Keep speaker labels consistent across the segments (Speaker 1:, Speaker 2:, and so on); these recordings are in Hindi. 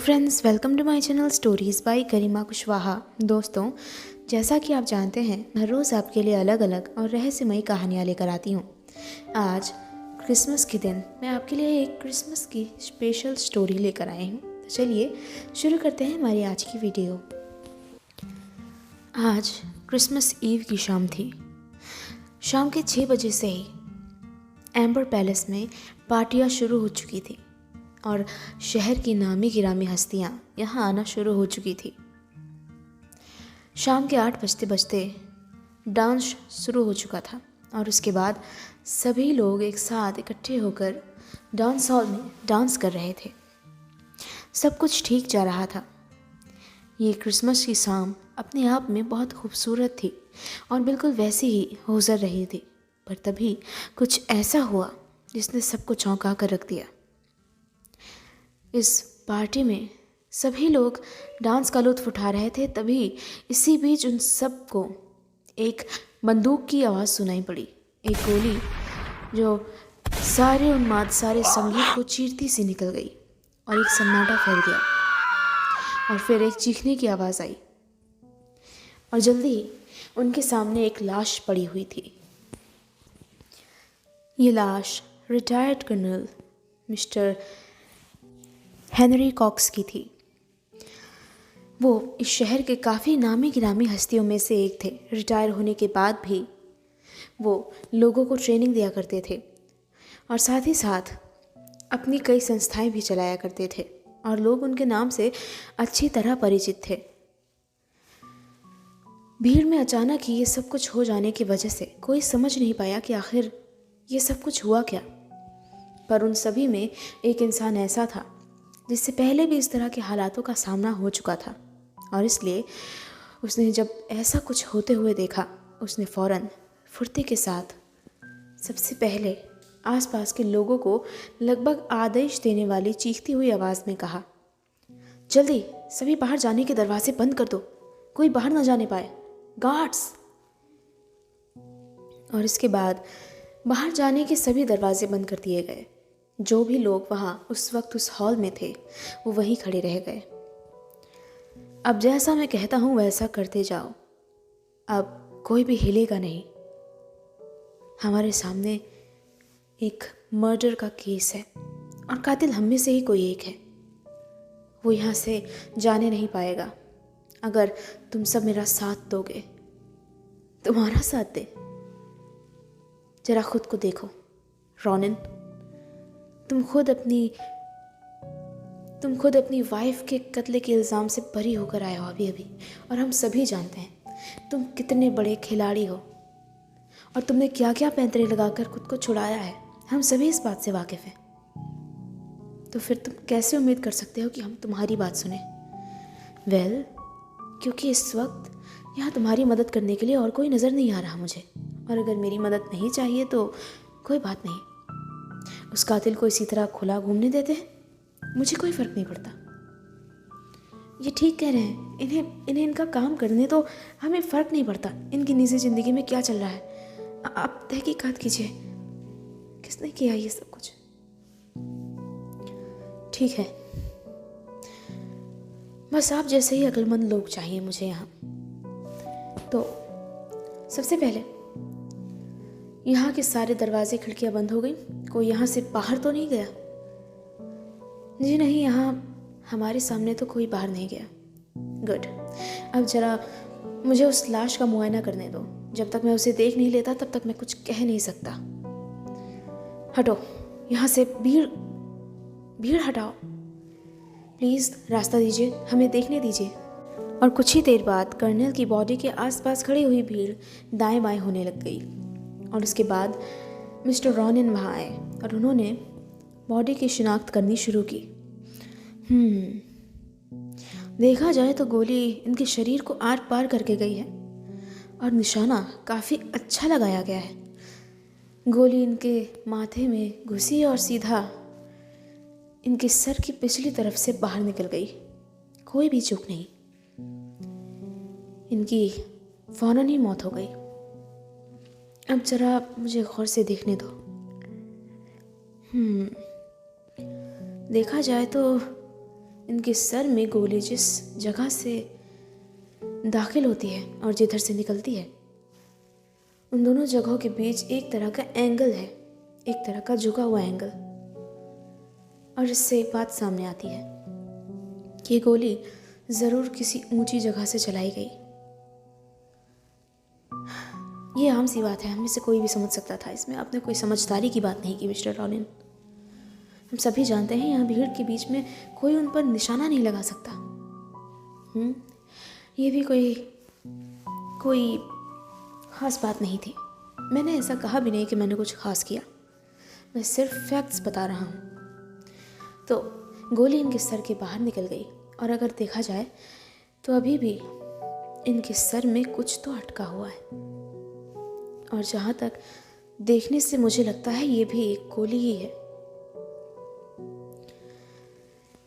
Speaker 1: Friends, welcome to my channel stories by Garima Kushwaha. दोस्तों, जैसा कि आप जानते हैं, मैं रोज़ आपके लिए अलग अलग और रहस्यमयी कहानियाँ लेकर आती हूँ। आज क्रिसमस के दिन मैं आपके लिए एक क्रिसमस की स्पेशल स्टोरी लेकर आई हूँ। तो चलिए शुरू करते हैं हमारी आज की वीडियो। आज क्रिसमस ईव की शाम थी। शाम के 6 बजे से ही एम्बर पैलेस में पार्टियाँ शुरू हो चुकी थी और शहर की नामी गिरामी हस्तियाँ यहाँ आना शुरू हो चुकी थी। शाम के 8 बजते बजते डांस शुरू हो चुका था और उसके बाद सभी लोग एक साथ इकट्ठे होकर डांस हॉल में डांस कर रहे थे। सब कुछ ठीक जा रहा था। ये क्रिसमस की शाम अपने आप में बहुत खूबसूरत थी और बिल्कुल वैसी ही गुजर रही थी, पर तभी कुछ ऐसा हुआ जिसने सबको चौंका कर रख दिया। इस पार्टी में सभी लोग डांस का लुत्फ़ उठा रहे थे, तभी इसी बीच उन सबको एक बंदूक की आवाज़ सुनाई पड़ी। एक गोली जो सारे उन्माद, सारे संगीत को चीरती सी निकल गई और एक सन्नाटा फैल गया। और फिर एक चीखने की आवाज़ आई और जल्दी ही उनके सामने एक लाश पड़ी हुई थी। ये लाश retired colonel mister Henry Cox की थी। वो इस शहर के काफ़ी नामी गिरामी हस्तियों में से एक थे। रिटायर होने के बाद भी वो लोगों को ट्रेनिंग दिया करते थे और साथ ही साथ अपनी कई संस्थाएं भी चलाया करते थे और लोग उनके नाम से अच्छी तरह परिचित थे। भीड़ में अचानक ही ये सब कुछ हो जाने की वजह से कोई समझ नहीं पाया कि आखिर ये सब कुछ हुआ क्या। पर उन सभी में एक इंसान ऐसा था जिससे पहले भी इस तरह के हालातों का सामना हो चुका था और इसलिए उसने जब ऐसा कुछ होते हुए देखा, उसने फ़ौरन फुर्ती के साथ सबसे पहले आसपास के लोगों को लगभग आदेश देने वाली चीखती हुई आवाज़ में कहा, जल्दी सभी बाहर जाने के दरवाजे बंद कर दो, कोई बाहर ना जाने पाए, गार्ड्स। और इसके बाद बाहर जाने के सभी दरवाजे बंद कर दिए गए। जो भी लोग वहाँ उस वक्त उस हॉल में थे वो वहीं खड़े रह गए। अब जैसा मैं कहता हूँ वैसा करते जाओ, अब कोई भी हिलेगा नहीं। हमारे सामने एक मर्डर का केस है और कातिल हम में से ही कोई एक है। वो यहाँ से जाने नहीं पाएगा अगर तुम सब मेरा साथ दोगे। तुम्हारा साथ दे? जरा खुद को देखो रॉनिन, तुम खुद अपनी वाइफ के कत्ले के इल्ज़ाम से बरी होकर आए हो अभी और हम सभी जानते हैं तुम कितने बड़े खिलाड़ी हो और तुमने क्या क्या पैंतरे लगाकर खुद को छुड़ाया है। हम सभी इस बात से वाकिफ़ हैं। तो फिर तुम कैसे उम्मीद कर सकते हो कि हम तुम्हारी बात सुने? वेल, क्योंकि इस वक्त यहाँ तुम्हारी मदद करने के लिए और कोई नज़र नहीं आ रहा मुझे, और अगर मेरी मदद नहीं चाहिए तो कोई बात नहीं, उस कातिल को इसी तरह खुला घूमने देते हैं, मुझे कोई फ़र्क नहीं पड़ता। ये ठीक कह रहे हैं, इन्हें इनका काम करने तो हमें फ़र्क नहीं पड़ता इनकी निजी ज़िंदगी में क्या चल रहा है। आप तहकीकात कीजिए, किसने किया ये सब कुछ? ठीक है, बस आप जैसे ही अक्लमंद लोग चाहिए मुझे यहाँ। तो सबसे पहले यहाँ के सारे दरवाजे खिड़कियाँ बंद हो गई। कोई यहाँ से बाहर तो नहीं गया? जी नहीं, यहाँ हमारे सामने तो कोई बाहर नहीं गया। गुड। अब जरा मुझे उस लाश का मुआयना करने दो। जब तक मैं उसे देख नहीं लेता तब तक मैं कुछ कह नहीं सकता। हटो यहाँ से, भीड़ हटाओ प्लीज़, रास्ता दीजिए, हमें देखने दीजिए। और कुछ ही देर बाद कर्नल की बॉडी के आसपास खड़ी हुई भीड़ दाएं बाएं होने लग गई और उसके बाद मिस्टर रॉनिन वहाँ आए और उन्होंने बॉडी की शिनाख्त करनी शुरू की। देखा जाए तो गोली इनके शरीर को आर पार करके गई है और निशाना काफ़ी अच्छा लगाया गया है। गोली इनके माथे में घुसी और सीधा इनके सर की पिछली तरफ से बाहर निकल गई। कोई भी चूक नहीं, इनकी फौरन ही मौत हो गई। अब जरा मुझे गौर से देखने दो। देखा जाए तो इनके सर में गोली जिस जगह से दाखिल होती है और जिधर से निकलती है, उन दोनों जगहों के बीच एक तरह का एंगल है, एक तरह का झुका हुआ एंगल। और इससे एक बात सामने आती है कि ये गोली ज़रूर किसी ऊंची जगह से चलाई गई। ये आम सी बात है, हम में से कोई भी समझ सकता था। इसमें आपने कोई समझदारी की बात नहीं की मिस्टर रॉनिन। हम सभी जानते हैं यहाँ भीड़ के बीच में कोई उन पर निशाना नहीं लगा सकता। ये भी कोई ख़ास बात नहीं थी। मैंने ऐसा कहा भी नहीं कि मैंने कुछ ख़ास किया, मैं सिर्फ फैक्ट्स बता रहा हूँ। तो गोली इनके सर के बाहर निकल गई और अगर देखा जाए तो अभी भी इनके सर में कुछ तो अटका हुआ है। और जहाँ तक देखने से मुझे लगता है ये भी एक गोली ही है।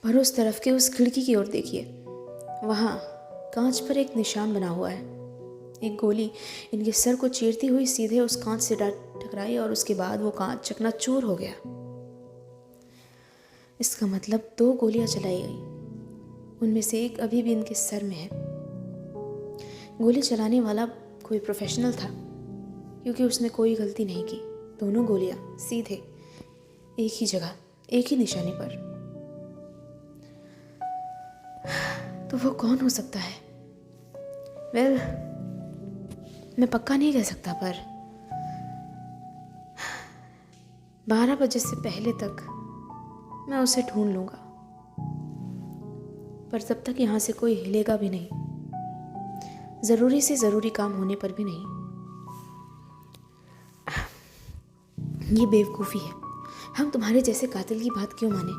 Speaker 1: पर उस तरफ के उस खिड़की की ओर देखिए, वहाँ कांच पर एक निशान बना हुआ है। एक गोली इनके सर को चीरती हुई सीधे उस कांच से टकराई और उसके बाद वो कांच चकनाचूर हो गया। इसका मतलब 2 गोलियां चलाई गई, उनमें से एक अभी भी इनके सर में है। गोली चलाने वाला कोई प्रोफेशनल था, क्योंकि उसने कोई गलती नहीं की। दोनों गोलियां सीधे एक ही जगह, एक ही निशाने पर। तो वो कौन हो सकता है? वेल, मैं पक्का नहीं कह सकता, पर 12 बजे से पहले तक मैं उसे ढूंढ लूंगा। पर तब तक यहाँ से कोई हिलेगा भी नहीं, ज़रूरी से ज़रूरी काम होने पर भी नहीं। ये बेवकूफ़ी है। हम तुम्हारे जैसे कातिल की बात क्यों माने?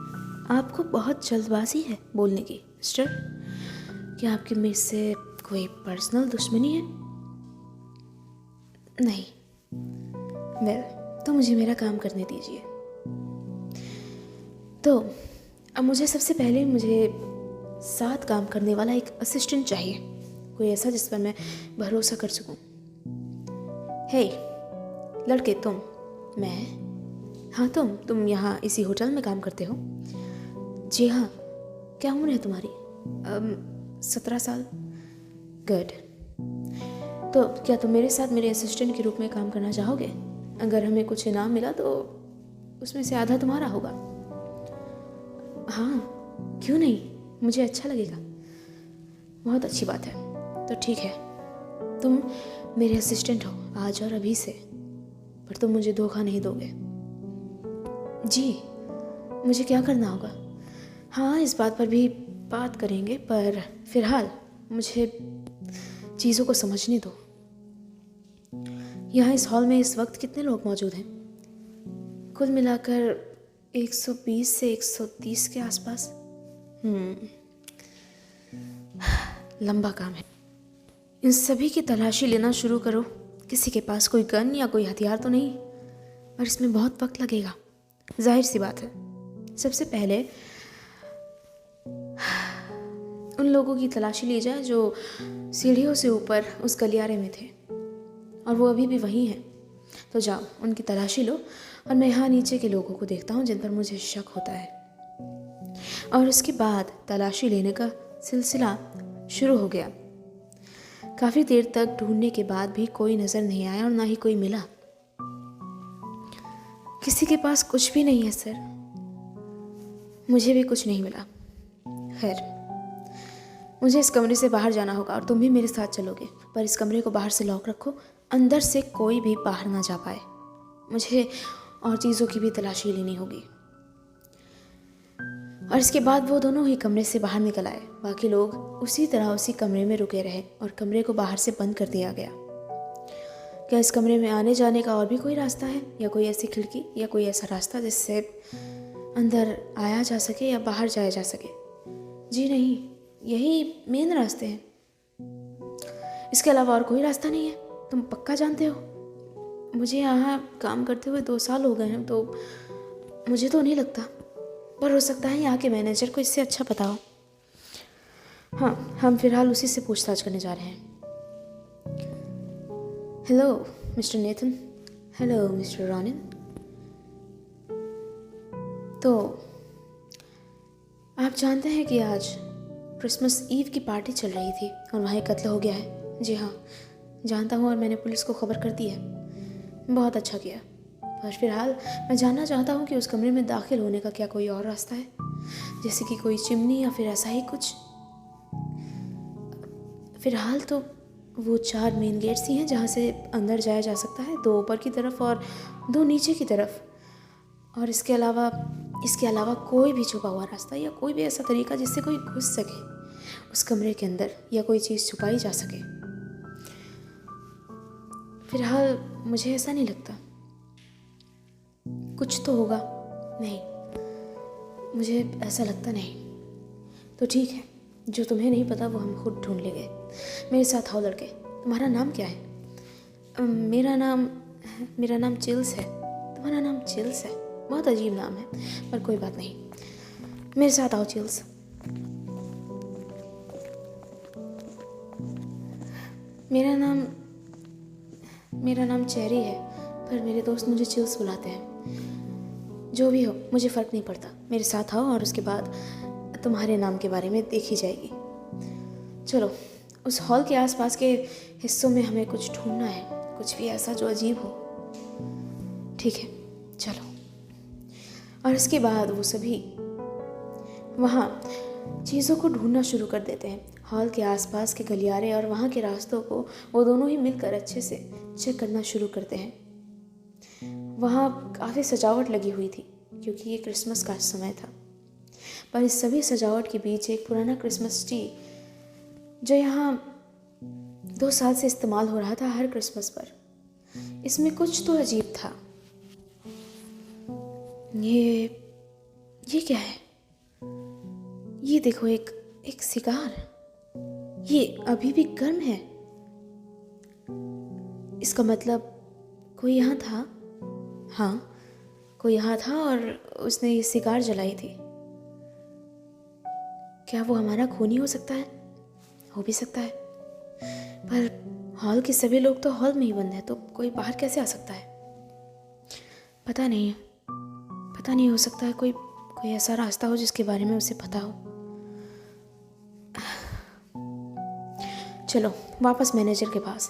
Speaker 1: आपको बहुत जल्दबाजी है बोलने की मिस्टर। क्या आपकी मेरे से कोई पर्सनल दुश्मनी है? नहीं। वेल, तो मुझे मेरा काम करने दीजिए। तो अब सबसे पहले मुझे साथ काम करने वाला एक असिस्टेंट चाहिए, कोई ऐसा जिस पर मैं भरोसा कर सकूं। हे लड़के, तुम, मैं, हाँ तुम यहाँ इसी होटल में काम करते हो? जी हाँ। क्या उम्र है तुम्हारी? 17 साल। गुड। तो क्या तुम मेरे साथ मेरे असिस्टेंट के रूप में काम करना चाहोगे? अगर हमें कुछ इनाम मिला तो उसमें से आधा तुम्हारा होगा। हाँ, क्यों नहीं, मुझे अच्छा लगेगा। बहुत अच्छी बात है। तो ठीक है, तुम मेरे असिस्टेंट हो आज और अभी से, पर तुम मुझे धोखा नहीं दोगे। जी, मुझे क्या करना होगा? हाँ, इस बात पर भी बात करेंगे, पर फिलहाल मुझे चीज़ों को समझने दो। यहाँ इस हॉल में इस वक्त कितने लोग मौजूद हैं? कुल मिलाकर 120 से 130 के आसपास। लंबा काम है। इन सभी की तलाशी लेना शुरू करो। किसी के पास कोई गन या कोई हथियार तो नहीं, और इसमें बहुत वक्त लगेगा। जाहिर सी बात है, सबसे पहले उन लोगों की तलाशी ली जाए जो सीढ़ियों से ऊपर उस गलियारे में थे, और वो अभी भी वहीं हैं। तो जाओ, उनकी तलाशी लो, और मैं यहाँ नीचे के लोगों को देखता हूँ जिन पर मुझे शक होता है। और उसके बाद तलाशी लेने का सिलसिला शुरू हो गया। काफ़ी देर तक ढूंढने के बाद भी कोई नज़र नहीं आया और ना ही कोई मिला। किसी के पास कुछ भी नहीं है सर। मुझे भी कुछ नहीं मिला। खैर, मुझे इस कमरे से बाहर जाना होगा और तुम भी मेरे साथ चलोगे, पर इस कमरे को बाहर से लॉक रखो, अंदर से कोई भी बाहर ना जा पाए। मुझे और चीज़ों की भी तलाशी लेनी होगी। और इसके बाद वो दोनों ही कमरे से बाहर निकल आए। बाकी लोग उसी तरह उसी कमरे में रुके रहे और कमरे को बाहर से बंद कर दिया गया। क्या इस कमरे में आने जाने का और भी कोई रास्ता है, या कोई ऐसी खिड़की या कोई ऐसा रास्ता जिससे अंदर आया जा सके या बाहर जाया जा सके? जी नहीं, यही मेन रास्ते हैं। इसके अलावा और कोई रास्ता नहीं है। तुम पक्का जानते हो? मुझे यहाँ काम करते हुए 2 साल हो गए हैं, तो मुझे तो नहीं लगता, पर हो सकता है यहाँ के मैनेजर को इससे अच्छा पता हो। हाँ, हम फिलहाल उसी से पूछताछ करने जा रहे हैं। Hello mister Nathan. Hello mister Ronin. तो आप जानते हैं कि आज क्रिसमस ईव की पार्टी चल रही थी और वहाँ एक कत्ल हो गया है। जी हाँ, जानता हूँ और मैंने पुलिस को खबर कर दी है। बहुत अच्छा किया। पर फिलहाल मैं जानना चाहता हूँ कि उस कमरे में दाखिल होने का क्या कोई और रास्ता है, जैसे कि कोई चिमनी या फिर ऐसा ही कुछ। फिलहाल तो वो 4 मेन गेट्स ही हैं जहाँ से अंदर जाया जा सकता है, 2 ऊपर की तरफ और 2 नीचे की तरफ। और इसके अलावा कोई भी छुपा हुआ रास्ता या कोई भी ऐसा तरीका जिससे कोई घुस सके उस कमरे के अंदर या कोई चीज़ छुपाई जा सके। फिलहाल मुझे ऐसा नहीं लगता। कुछ तो होगा। नहीं, मुझे ऐसा लगता नहीं। तो ठीक है, जो तुम्हें नहीं पता वो हम खुद ढूंढ लेंगे। मेरे साथ आओ लड़के। तुम्हारा नाम क्या है? मेरा नाम चिल्स है। तुम्हारा नाम चिल्स है? बहुत अजीब नाम है, पर कोई बात नहीं। मेरे साथ आओ चिल्स। मेरा नाम चेरी है, पर मेरे दोस्त मुझे चिल्स बुलाते हैं। जो भी हो, मुझे फ़र्क नहीं पड़ता। मेरे साथ आओ और उसके बाद तुम्हारे नाम के बारे में देखी जाएगी। चलो, उस हॉल के आसपास के हिस्सों में हमें कुछ ढूंढना है, कुछ भी ऐसा जो अजीब हो। ठीक है, चलो। और इसके बाद वो सभी वहाँ चीज़ों को ढूंढना शुरू कर देते हैं। हॉल के आसपास के गलियारे और वहाँ के रास्तों को वो दोनों ही मिलकर अच्छे से चेक करना शुरू करते हैं। वहाँ काफ़ी सजावट लगी हुई थी क्योंकि ये क्रिसमस का समय था। पर इस सभी सजावट के बीच एक पुराना क्रिसमस ट्री जो यहाँ 2 साल से इस्तेमाल हो रहा था हर क्रिसमस पर, इसमें कुछ तो अजीब था। ये क्या है? ये देखो, एक सिगार। ये अभी भी गर्म है। इसका मतलब कोई यहाँ था। हाँ, कोई यहाँ था और उसने ये सिगार जलाई थी। क्या वो हमारा खूनी हो सकता है? हो भी सकता है, पर हॉल के सभी लोग तो हॉल में ही बंद है, तो कोई बाहर कैसे आ सकता है? पता नहीं, हो सकता है कोई ऐसा रास्ता हो जिसके बारे में उसे पता हो। चलो वापस मैनेजर के पास।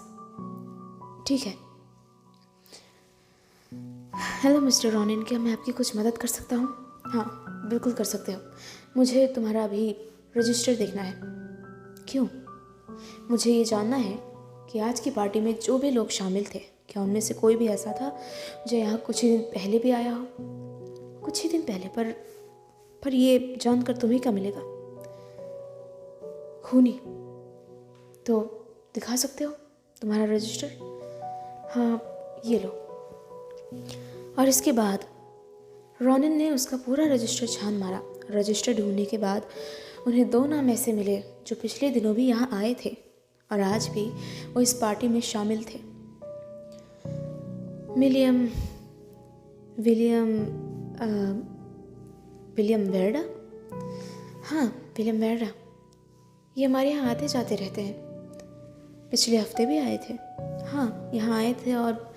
Speaker 1: ठीक है। हेलो मिस्टर रॉनिन, क्या मैं आपकी कुछ मदद कर सकता हूँ? हाँ, बिल्कुल कर सकते हो। मुझे तुम्हारा अभी रजिस्टर देखना है। क्यों? मुझे ये जानना है कि आज की पार्टी में जो भी लोग शामिल थे, क्या उनमें से कोई भी ऐसा था जो यहाँ कुछ ही दिन पहले भी आया हो? कुछ ही दिन पहले? पर ये जानकर तुम्हें क्या मिलेगा? खूनी? तो दिखा सकते हो तुम्हारा रजिस्टर? हाँ, ये लो। और इसके बाद रॉनिन ने उसका पूरा रजिस्टर छान मारा। रजिस्टर ढूंढने के बाद उन्हें 2 नाम ऐसे मिले जो पिछले दिनों भी यहाँ आए थे और आज भी वो इस पार्टी में शामिल थे। विलियम वेरडा। हाँ, विलियम वेरडा। ये हमारे यहाँ आते जाते रहते हैं। पिछले हफ्ते भी आए थे। हाँ, यहाँ आए थे और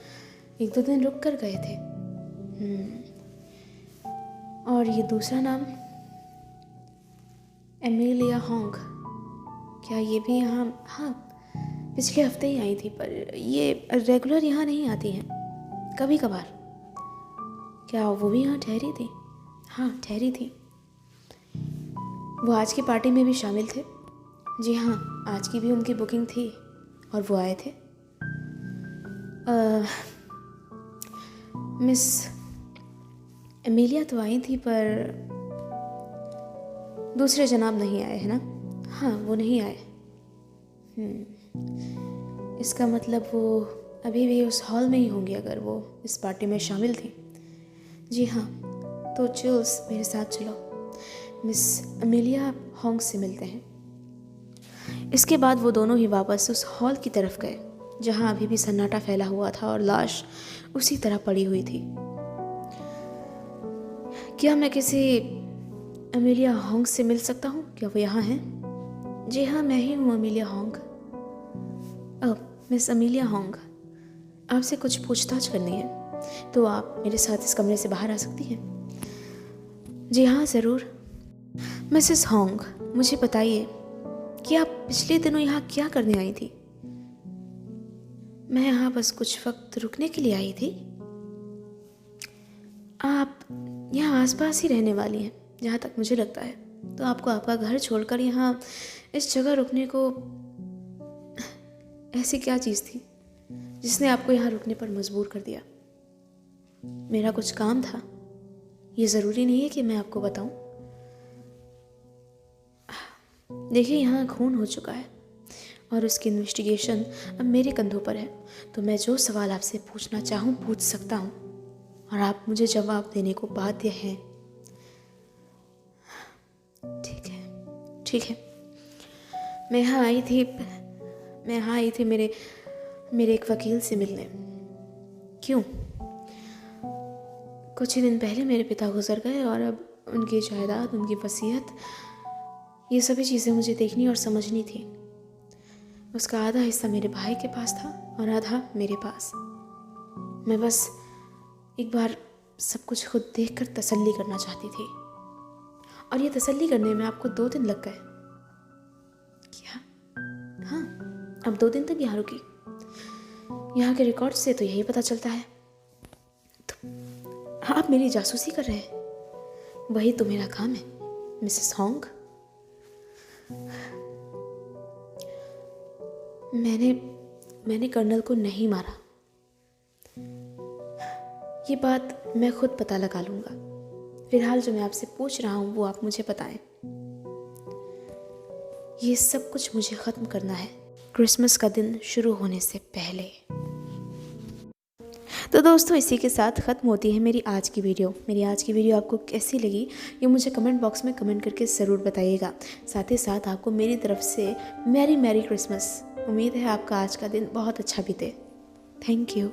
Speaker 1: 1-2 दिन रुक कर गए थे। और ये दूसरा नाम एमिलिया होंग। क्या ये भी यहाँ? हाँ, पिछले हफ्ते ही आई थी, पर ये रेगुलर यहाँ नहीं आती हैं, कभी कभार। क्या वो भी यहाँ ठहरी थी? हाँ, ठहरी थी। वो आज की पार्टी में भी शामिल थे। जी हाँ, आज की भी उनकी बुकिंग थी और वो आए थे। मिस एमिलिया तो आई थी, पर दूसरे जनाब नहीं आए, है ना? हाँ, वो नहीं आए। इसका मतलब वो अभी भी उस हॉल में ही होंगे अगर वो इस पार्टी में शामिल थी। जी हाँ, तो चिल्स मेरे साथ चलो, मिस एमिलिया होंग से मिलते हैं। इसके बाद वो दोनों ही वापस उस हॉल की तरफ गए जहाँ अभी भी सन्नाटा फैला हुआ था और लाश उसी तरह पड़ी हुई थी। क्या मैं किसी एमिलिया होंग से मिल सकता हूँ? क्या वो यहाँ हैं? जी हाँ, मैं ही हूँ Emilia Hong. Miss Emilia Hong, आपसे कुछ पूछताछ करनी है, तो आप मेरे साथ इस कमरे से बाहर आ सकती हैं? जी हाँ, ज़रूर। मिसेस होंग, मुझे बताइए कि आप पिछले दिनों यहाँ क्या करने आई थी? मैं यहाँ बस कुछ वक्त रुकने के लिए आई थी। आप यहाँ आसपास ही रहने वाली हैं जहाँ तक मुझे लगता है, तो आपको आपका घर छोड़कर यहाँ इस जगह रुकने को ऐसी क्या चीज़ थी जिसने आपको यहाँ रुकने पर मजबूर कर दिया? मेरा कुछ काम था, ये ज़रूरी नहीं है कि मैं आपको बताऊं। देखिए, यहाँ खून हो चुका है और उसकी इन्वेस्टिगेशन अब मेरे कंधों पर है, तो मैं जो सवाल आपसे पूछना चाहूँ पूछ सकता हूँ और आप मुझे जवाब देने को बाध्य हैं। ठीक है, ठीक है। मैं यहाँ आई थी मेरे एक वकील से मिलने। क्यों? कुछ ही दिन पहले मेरे पिता गुजर गए और अब उनकी जायदाद, उनकी वसीयत, ये सभी चीज़ें मुझे देखनी और समझनी थी। उसका आधा हिस्सा मेरे भाई के पास था और आधा मेरे पास। मैं बस एक बार सब कुछ खुद देखकर तसल्ली करना चाहती थी, और ये तसल्ली करने में आपको 2 दिन लग गए। क्या? हाँ, अब 2 दिन तक यहाँ रुकी। यहाँ के रिकॉर्ड से तो यही पता चलता है। तो आप मेरी जासूसी कर रहे हैं? वही तो मेरा काम है, मिसेस होंग। मैंने कर्नल को नहीं मारा। ये बात मैं खुद पता लगा लूंगा। फिलहाल जो मैं आपसे पूछ रहा हूँ वो आप मुझे बताएं। ये सब कुछ मुझे ख़त्म करना है क्रिसमस का दिन शुरू होने से पहले। तो दोस्तों, इसी के साथ ख़त्म होती है मेरी आज की वीडियो। आपको कैसी लगी ये मुझे कमेंट बॉक्स में कमेंट करके ज़रूर बताइएगा। साथ ही साथ आपको मेरी तरफ से मैरी क्रिसमस। उम्मीद है आपका आज का दिन बहुत अच्छा बीते। Thank you.